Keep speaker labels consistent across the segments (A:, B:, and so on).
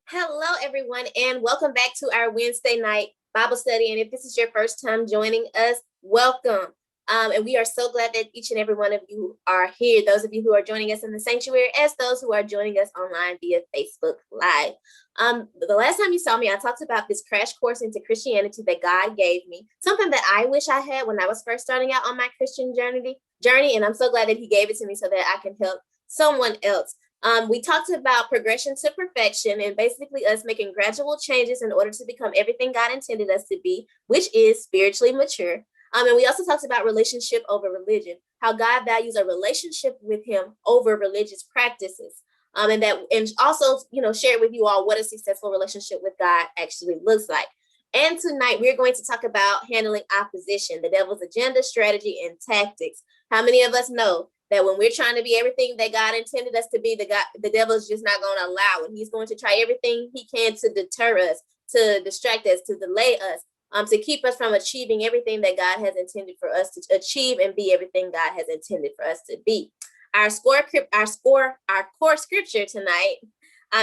A: Hello, everyone, and welcome back to our Wednesday night Bible study. And if this is your first time joining us, welcome. And we are so glad that each and every one of you are here. Those of you who are joining us in the sanctuary, as those who are joining us online via Facebook Live. The last time you saw me, I talked about this crash course into Christianity that God gave me, something that I wish I had when I was first starting out on my Christian journey. And I'm so glad that He gave it to me so that I can help someone else. We talked about progression to perfection and basically us making gradual changes in order to become everything God intended us to be, which is spiritually mature. And we also talked about relationship over religion, how God values a relationship with Him over religious practices. And also, share with you all what a successful relationship with God actually looks like. And tonight we're going to talk about handling opposition, the devil's agenda, strategy, and tactics. How many of us know that when we're trying to be everything that God intended us to be, the devil is just not going to allow it. He's going to try everything he can to deter us, to distract us, to delay us, to keep us from achieving everything that God has intended for us to achieve and be everything God has intended for us to be. Our core scripture tonight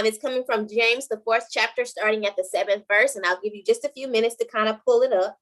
A: is coming from James, the 4th chapter, starting at the 7th verse, and I'll give you just a few minutes to kind of pull it up.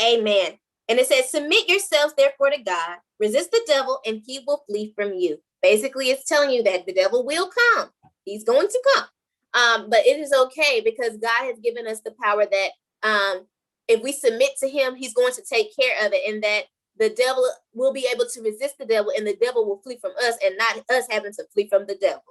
A: Amen. And it says, submit yourselves therefore to God, resist the devil, and he will flee from you. Basically, it's telling you that the devil will come. He's going to come. But it is okay because God has given us the power that if we submit to him, he's going to take care of it, and that the devil will be able to resist the devil, and the devil will flee from us and not us having to flee from the devil.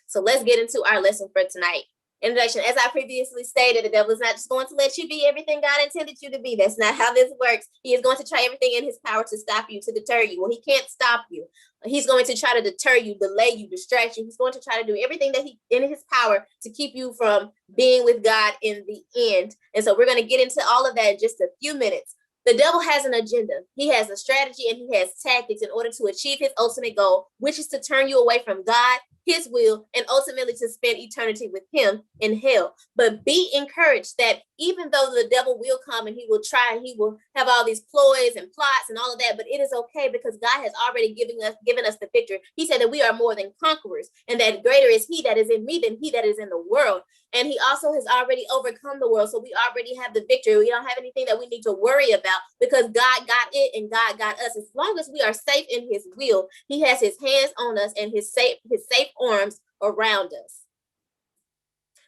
A: So let's get into our lesson for tonight. Introduction. As I previously stated, the devil is not just going to let you be everything God intended you to be. That's not how this works. He is going to try everything in his power to stop you, to deter you. Well, he can't stop you. He's going to try to deter you, delay you, distract you. He's going to try to do everything that he in his power to keep you from being with God in the end. And so we're going to get into all of that in just a few minutes. The devil has an agenda. He has a strategy and he has tactics in order to achieve his ultimate goal, which is to turn you away from God, his will, and ultimately to spend eternity with him in hell. But be encouraged that even though the devil will come and he will try and he will have all these ploys and plots and all of that, but it is okay because God has already given us the victory. He said that we are more than conquerors and that greater is he that is in me than he that is in the world. And he also has already overcome the world. So we already have the victory. We don't have anything that we need to worry about because God got it and God got us. As long as we are safe in his will, he has his hands on us and his safe arms around us.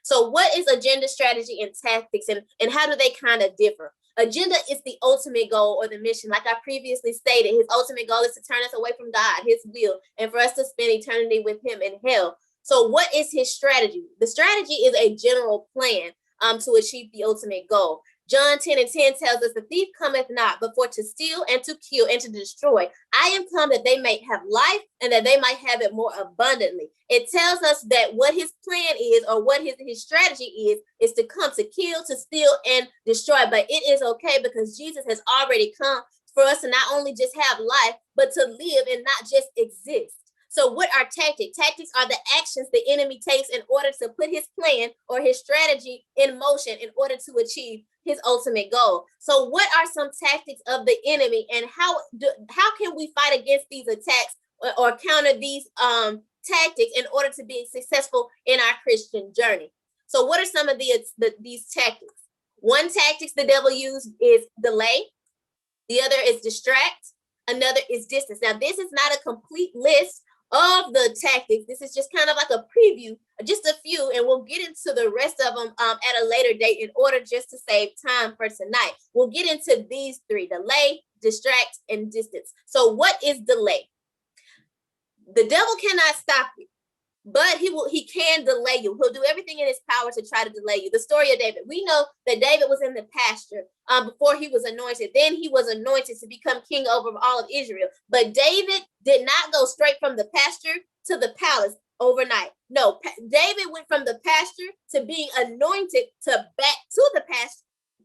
A: So what is agenda, strategy, and tactics, and how do they kind of differ? Agenda is the ultimate goal or the mission. Like I previously stated, his ultimate goal is to turn us away from God, his will, and for us to spend eternity with him in hell. So what is his strategy? The strategy is a general plan to achieve the ultimate goal. John 10:10 tells us, the thief cometh not, but for to steal and to kill and to destroy. I am come that they may have life and that they might have it more abundantly. It tells us that what his plan is, or what his strategy is to come to kill, to steal, and destroy. But it is okay because Jesus has already come for us to not only just have life, but to live and not just exist. So what are tactics? Tactics are the actions the enemy takes in order to put his plan or his strategy in motion in order to achieve his ultimate goal. So what are some tactics of the enemy, and how can we fight against these attacks or counter these tactics in order to be successful in our Christian journey? So what are some of these tactics? One tactic the devil uses is delay. The other is distract. Another is distance. Now, this is not a complete list of the tactics. This is just kind of like a preview, just a few, and we'll get into the rest of them at a later date in order just to save time for tonight. We'll get into these three: delay, distract, and distance. So what is delay? The devil cannot stop you, but he can delay you. He'll do everything in his power to try to delay you. The story of David. We know that David was in the pasture before he was anointed. Then he was anointed to become king over all of Israel. But David did not go straight from the pasture to the palace overnight. No, David went from the pasture to being anointed to back to the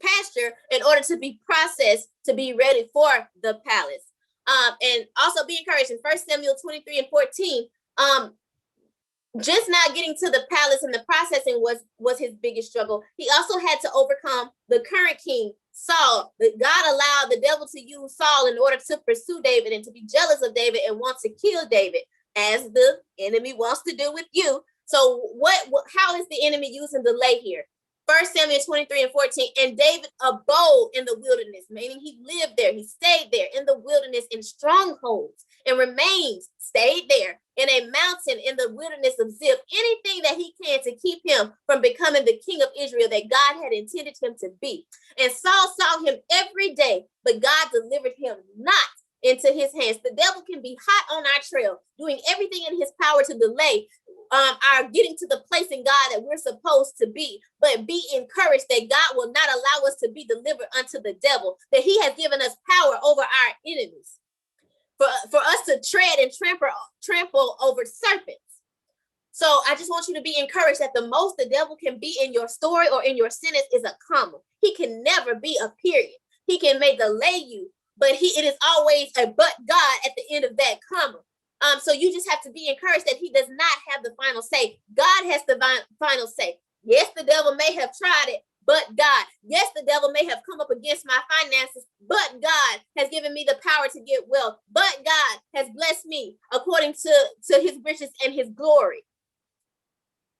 A: pasture in order to be processed to be ready for the palace. And also be encouraged in 1 Samuel 23:14. just not getting to the palace and the processing was his biggest struggle. He also had to overcome the current king, Saul. God allowed the devil to use Saul in order to pursue David and to be jealous of David and want to kill David, as the enemy wants to do with you. So how is the enemy using delay here? 1 Samuel 23:14, and David abode in the wilderness, meaning he lived there. He stayed there in the wilderness in strongholds and stayed there in a mountain in the wilderness of Ziph, anything that he can to keep him from becoming the king of Israel that God had intended him to be. And Saul saw him every day, but God delivered him not into his hands. The devil can be hot on our trail, doing everything in his power to delay our getting to the place in God that we're supposed to be. But be encouraged that God will not allow us to be delivered unto the devil, that he has given us power over our enemies, for us to tread and trample over serpents. So I just want you to be encouraged that the most the devil can be in your story or in your sentence is a comma. He can never be a period. He may delay you, but it is always a but God at the end of that comma. So you just have to be encouraged that he does not have the final say. God has the final say. Yes, the devil may have tried it, but God. Yes, the devil may have come up against my finances, but God has given me the power to get wealth. But God has blessed me according to his riches and his glory.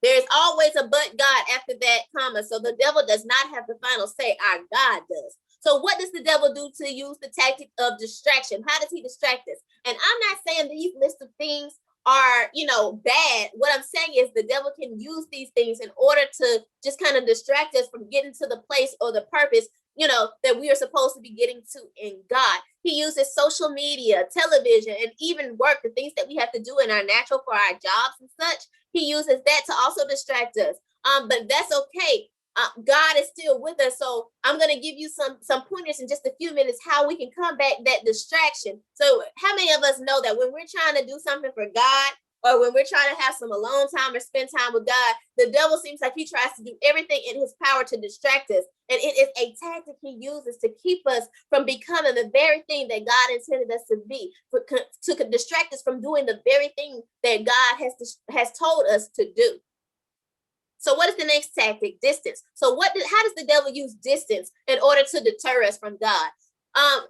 A: There's always a but God after that comma. So the devil does not have the final say. Our God does. So what does the devil do to use the tactic of distraction? How does he distract us? And I'm not saying these list of things are, bad. What I'm saying is the devil can use these things in order to just kind of distract us from getting to the place or the purpose, that we are supposed to be getting to in God. He uses social media, television, and even work, the things that we have to do in our natural for our jobs and such. He uses that to also distract us. But that's okay. God is still with us. So I'm going to give you some pointers in just a few minutes how we can combat that distraction. So how many of us know that when we're trying to do something for God, or when we're trying to have some alone time or spend time with God, the devil seems like he tries to do everything in his power to distract us. And it is a tactic he uses to keep us from becoming the very thing that God intended us to be, to distract us from doing the very thing that God has told us to do. So what is the next tactic? Distance. So how does the devil use distance in order to deter us from God?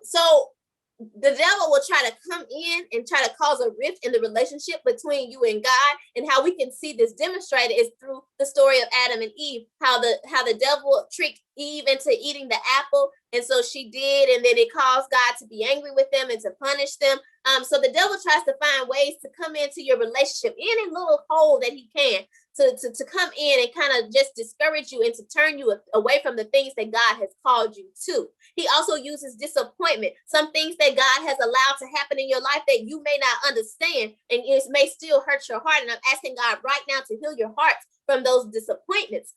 A: So the devil will try to come in and try to cause a rift in the relationship between you and God. And how we can see this demonstrated is through the story of Adam and Eve, how the devil tricked Eve into eating the apple. And so she did, and then it caused God to be angry with them and to punish them. So the devil tries to find ways to come into your relationship, any little hole that he can, to come in and kind of just discourage you and to turn you away from the things that God has called you to. He also uses disappointment, some things that God has allowed to happen in your life that you may not understand, and it may still hurt your heart. And I'm asking God right now to heal your heart from those disappointments.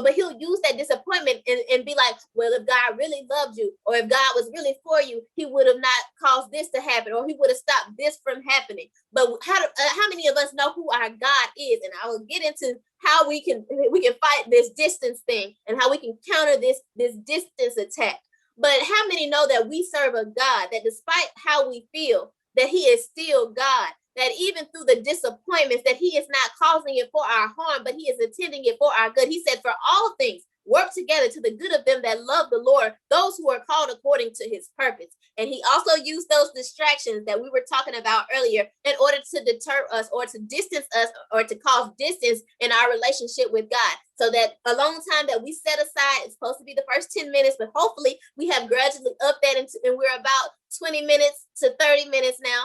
A: But he'll use that disappointment and be like, well, if God really loved you, or if God was really for you, he would have not caused this to happen, or he would have stopped this from happening. But how many of us know who our God is? And I will get into how we can fight this distance thing and how we can counter this distance attack. But how many know that we serve a God that despite how we feel, that he is still God? That even through the disappointments, that he is not causing it for our harm, but he is intending it for our good. He said, for all things work together to the good of them that love the Lord, those who are called according to his purpose. And he also used those distractions that we were talking about earlier in order to deter us, or to distance us, or to cause distance in our relationship with God. So that alone time that we set aside is supposed to be the first 10 minutes, but hopefully we have gradually upped that and we're about 20 minutes to 30 minutes now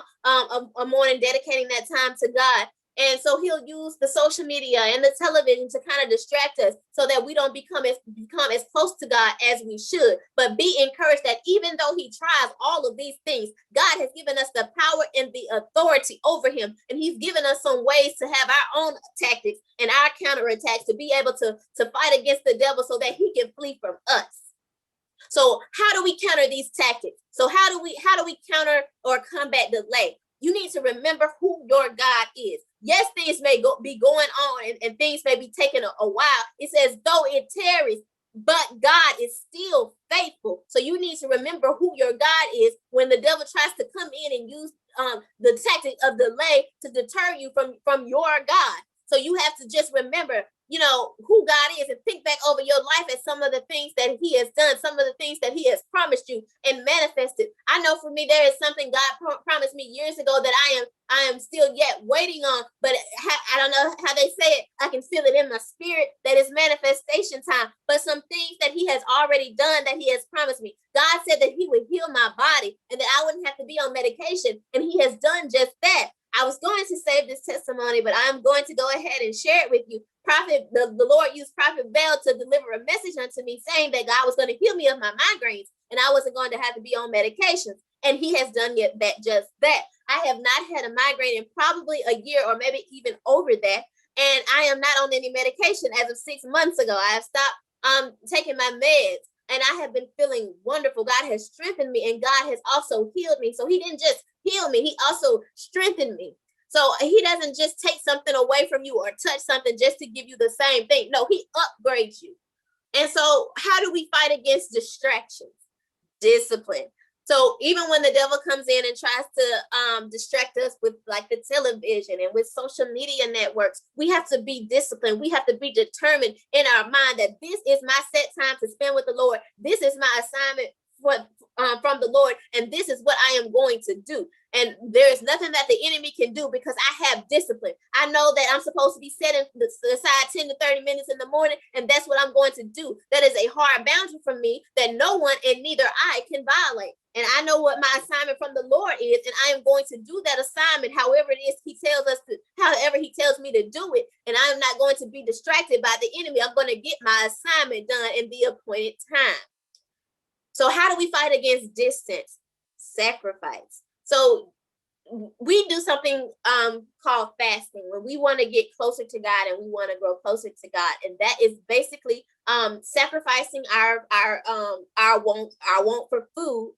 A: a morning, dedicating that time to God. And so he'll use the social media and the television to kind of distract us so that we don't become as close to God as we should. But be encouraged that even though he tries all of these things, God has given us the power and the authority over him. And he's given us some ways to have our own tactics and our counterattacks to be able to fight against the devil so that he can flee from us. So how do we counter these tactics? So how do we counter or combat delay? You need to remember who your God is. Yes, things may be going on and things may be taking a while. It says, though it tarries, but God is still faithful. So you need to remember who your God is when the devil tries to come in and use the tactic of delay to deter you from your God. So you have to just remember, you know, who God is and think back over your life at some of the things that he has done, some of the things that he has promised you and manifested. I know for me, there is something God promised me years ago that I am still yet waiting on, but I don't know how they say it. I can feel it in my spirit that it's manifestation time. But some things that he has already done that he has promised me. God said that he would heal my body and that I wouldn't have to be on medication. And he has done just that. I was going to save this testimony, but I'm going to go ahead and share it with you. The Lord used Prophet Bell to deliver a message unto me saying that God was going to heal me of my migraines and I wasn't going to have to be on medications. And he has done just that. I have not had a migraine in probably a year or maybe even over that. And I am not on any medication as of 6 months ago. I have stopped taking my meds and I have been feeling wonderful. God has strengthened me and God has also healed me. So he didn't just heal me, he also strengthened me. So he doesn't just take something away from you or touch something just to give you the same thing. No, he upgrades you. And so how do we fight against distractions? Discipline. So even when the devil comes in and tries to distract us with like the television and with social media networks, we have to be disciplined. We have to be determined in our mind that this is my set time to spend with the Lord. This is my assignment from the Lord, and this is what I am going to do. And there is nothing that the enemy can do because I have discipline. I know that I'm supposed to be setting aside 10 to 30 minutes in the morning, and that's what I'm going to do. That is a hard boundary for me that no one and neither I can violate. And I know what my assignment from the Lord is, and I am going to do that assignment however it is he tells us to, however he tells me to do it. And I'm not going to be distracted by the enemy. I'm going to get my assignment done in the appointed time. So how do we fight against distance? Sacrifice. So we do something called fasting when we want to get closer to God and we want to grow closer to God, and that is basically sacrificing our want for food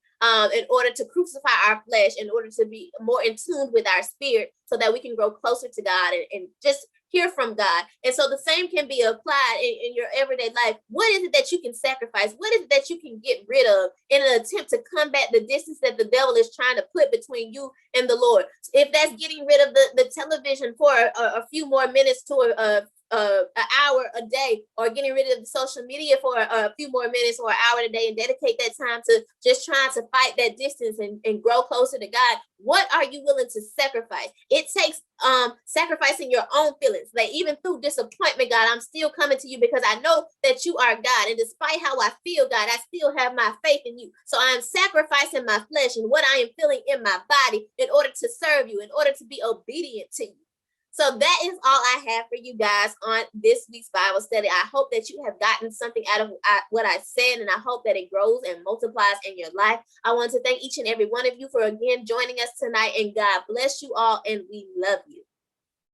A: in order to crucify our flesh, in order to be more in tune with our spirit, so that we can grow closer to God and just hear from God. And so the same can be applied in your everyday life. What is it that you can sacrifice? What is it that you can get rid of in an attempt to combat the distance that the devil is trying to put between you and the Lord? If that's getting rid of the television for a few more minutes to an hour a day, or getting rid of the social media for a few more minutes or an hour a day, and dedicate that time to just trying to fight that distance and grow closer to God, what are you willing to sacrifice? It takes sacrificing your own feelings. Like even through disappointment, God, I'm still coming to you because I know that you are God. And despite how I feel, God, I still have my faith in you. So I am sacrificing my flesh and what I am feeling in my body in order to serve you, in order to be obedient to you. So that is all I have for you guys on this week's Bible study. I hope that you have gotten something out of what I said, and I hope that it grows and multiplies in your life. I want to thank each and every one of you for again joining us tonight, and God bless you all, and we love you.